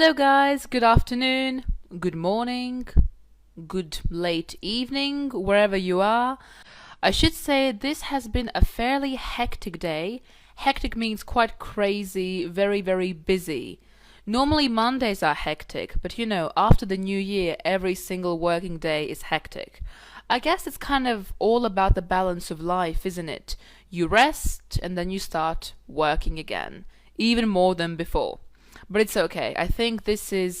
Hello, guys. Good afternoon, good morning, good late evening, wherever you are. I should say this has been a fairly hectic day. Hectic means quite crazy, very, very busy. Normally, Mondays are hectic, but after the new year, every single working day is hectic. I guess it's kind of all about the balance of life, isn't it? You rest and then you start working again, even more than before. But it's okay. I think this is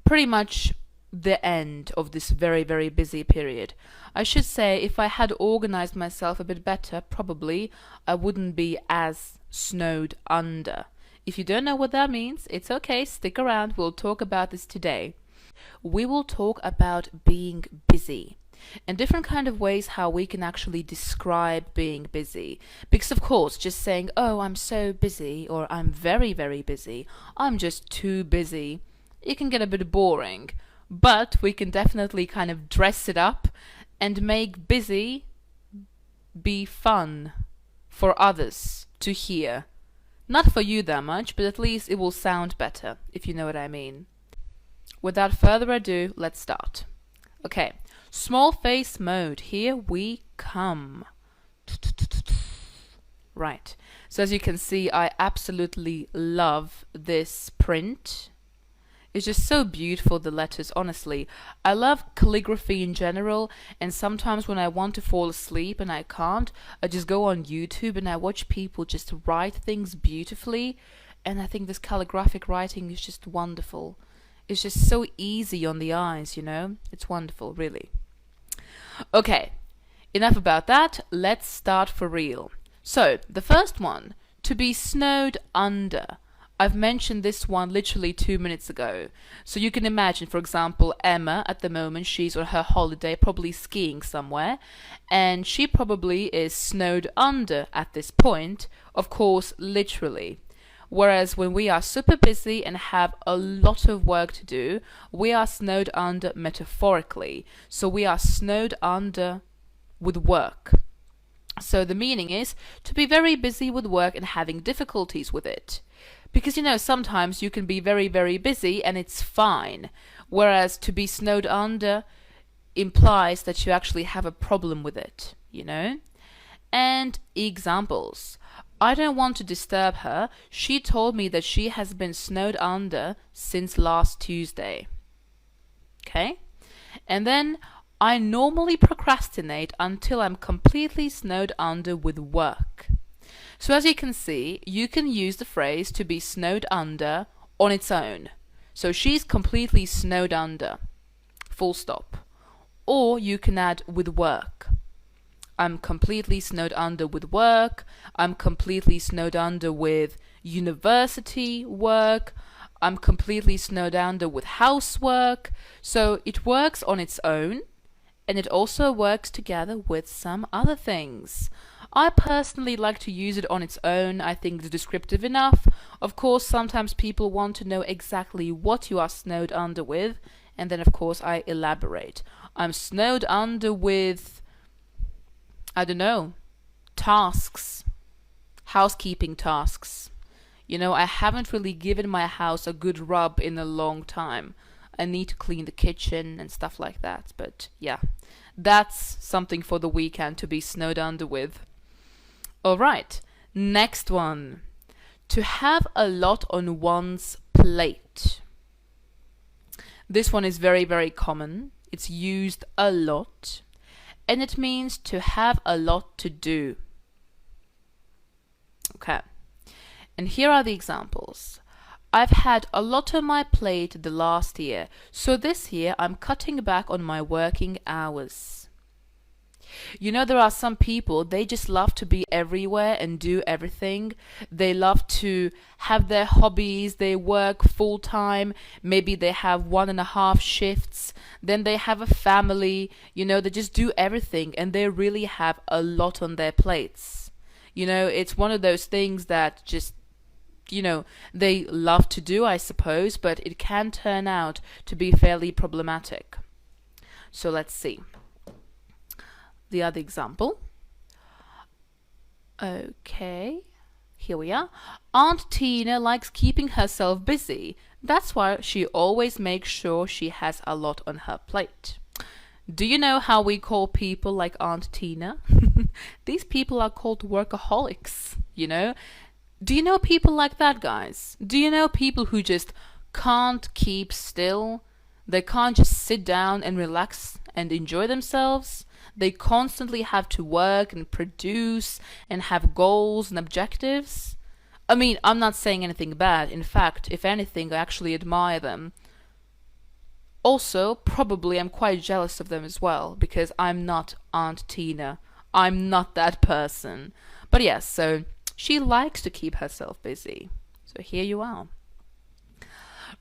pretty much the end of this very, very busy period. I should say, if I had organized myself a bit better, probably I wouldn't be as snowed under. If you don't know what that means, it's okay. Stick around. We'll talk about this today. We will talk about being busy and different kind of ways how we can actually describe being busy. Because of course, just saying, oh, I'm so busy, or I'm very, very busy, I'm just too busy, it can get a bit boring. But we can definitely kind of dress it up and make busy be fun for others to hear. Not for you that much, but at least it will sound better, if you know what I mean. Without further ado, let's start. Okay, small face mode, here we come. Right, so as you can see, I absolutely love this print. It's just so beautiful, the letters, honestly. I love calligraphy in general, and sometimes when I want to fall asleep and I can't, I just go on YouTube and I watch people just write things beautifully, and I think this calligraphic writing is just wonderful. It's just so easy on the eyes, It's wonderful, really. Okay, enough about that. Let's start for real. So, the first one, to be snowed under. I've mentioned this one literally 2 minutes ago. So you can imagine, for example, Emma, at the moment, she's on her holiday, probably skiing somewhere, and she probably is snowed under at this point, of course, literally. Whereas when we are super busy and have a lot of work to do, we are snowed under metaphorically. So we are snowed under with work. So the meaning is to be very busy with work and having difficulties with it. Because sometimes you can be very, very busy and it's fine. Whereas to be snowed under implies that you actually have a problem with it, And examples. I don't want to disturb her. She told me that she has been snowed under since last Tuesday. Okay? And then, I normally procrastinate until I'm completely snowed under with work. So as you can see, you can use the phrase to be snowed under on its own. So she's completely snowed under. Full stop. Or you can add with work. I'm completely snowed under with work. I'm completely snowed under with university work. I'm completely snowed under with housework. So it works on its own, and it also works together with some other things. I personally like to use it on its own. I think it's descriptive enough. Of course, sometimes people want to know exactly what you are snowed under with, and then of course I elaborate. I'm snowed under with, I don't know, tasks, housekeeping tasks. I haven't really given my house a good rub in a long time. I need to clean the kitchen and stuff like that. But yeah, that's something for the weekend to be snowed under with. Alright, next one. To have a lot on one's plate. This one is very, very common. It's used a lot. And it means to have a lot to do. Okay. And here are the examples. I've had a lot on my plate the last year, so this year I'm cutting back on my working hours. There are some people, they just love to be everywhere and do everything. They love to have their hobbies, they work full time, maybe they have 1.5 shifts, then they have a family, they just do everything and they really have a lot on their plates. It's one of those things that just they love to do, I suppose, but it can turn out to be fairly problematic. So let's see. The other example. Okay. Here we are. Aunt Tina likes keeping herself busy. That's why she always makes sure she has a lot on her plate. Do you know how we call people like Aunt Tina? These people are called workaholics, you know? Do you know people like that, guys? Do you know people who just can't keep still? They can't just sit down and relax and enjoy themselves. They constantly have to work and produce and have goals and objectives. I mean, I'm not saying anything bad. In fact, if anything, I actually admire them. Also, probably I'm quite jealous of them as well, because I'm not Aunt Tina. I'm not that person. But yes, so she likes to keep herself busy. So here you are.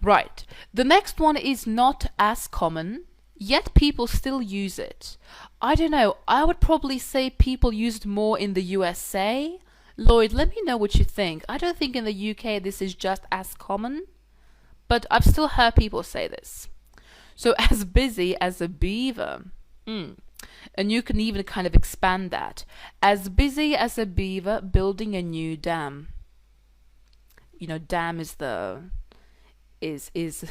Right. The next one is not as common, yet people still use it. I don't know. I would probably say people use it more in the USA. Lloyd, let me know what you think. I don't think in the UK this is just as common, but I've still heard people say this. So, as busy as a beaver. And you can even kind of expand that. As busy as a beaver building a new dam. You know, dam is the is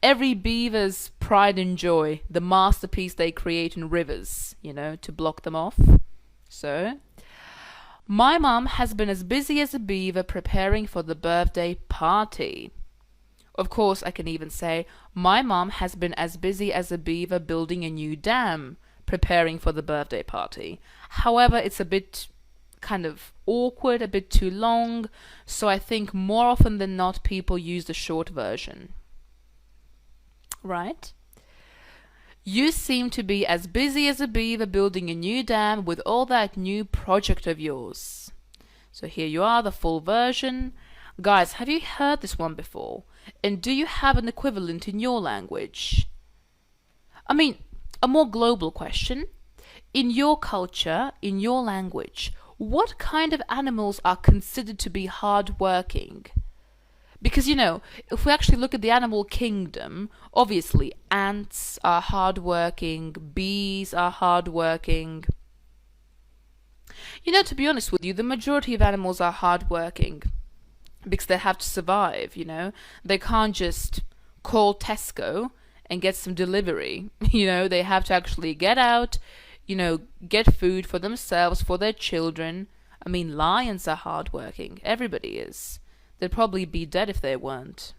every beaver's pride and joy, the masterpiece they create in rivers, you know, to block them off. So, my mum has been as busy as a beaver preparing for the birthday party. Of course, I can even say, my mom has been as busy as a beaver building a new dam, preparing for the birthday party. However, it's a bit kind of awkward, a bit too long, so I think more often than not people use the short version. Right? You seem to be as busy as a beaver building a new dam with all that new project of yours. So here you are, the full version. Guys, have you heard this one before? And do you have an equivalent in your language? I mean, a more global question. In your culture, in your language, what kind of animals are considered to be hardworking? Because, you know, if we actually look at the animal kingdom, obviously ants are hardworking, bees are hardworking. You know, to be honest with you, the majority of animals are hardworking because they have to survive, you know. They can't just call Tesco and get some delivery. You know, they have to actually get out, you know, get food for themselves, for their children. I mean, lions are hardworking. Everybody is. They'd probably be dead if they weren't.